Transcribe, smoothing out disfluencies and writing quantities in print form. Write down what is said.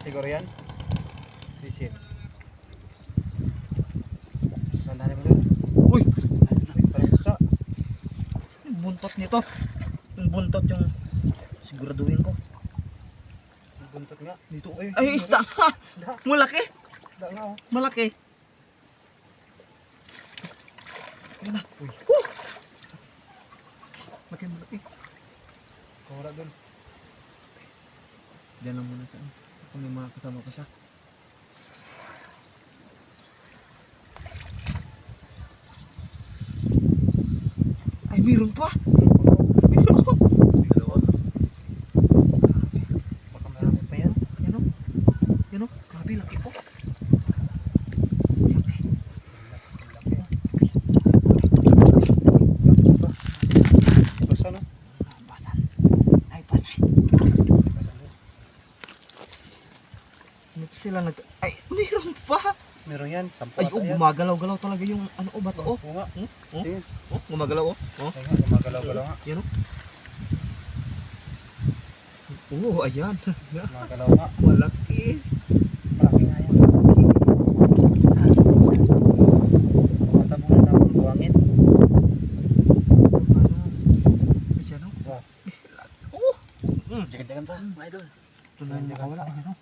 Siguro yan. Sisid. Nandahan mo doon. Uy! Parang isda. Yung buntot nito. Yung buntot yung siguraduhin ko. Ang buntot nga. Dito. Ay, isda nga! Isda. Malaki! Isda nga oh. Malaki! Ayun na. Uy. Malaki, malaki. Kura doon. Diyan lang muna sa ano. Kung may mga kasama ko siya. Ay, meron pa! Meron pa! Dalawa. Baka marami pa yan. Yan o. Yan o. Grabe, laki po. Basta no? Basan. Ay, basan. Dito sila nag... Ay, meron pa! Meron yan. Sampu Ay, ata oh, yan. gumagalaw-galaw talaga yung ano, oh, bato, oh. Oo nga. Oh, Sige. oh, gumagalaw, oh. Oh, Sige nga, gumagalaw-galaw nga. yan, oh. Oh, ayan. Gumagalaw nga. Malaki. Malaki nga yan. Pumunta muna namin buwangin. Ano? Ayan, oh. Wow. Oh! Jagan-jagan pa. Mga idol. Ito na yung nakawala. Ayan, oh.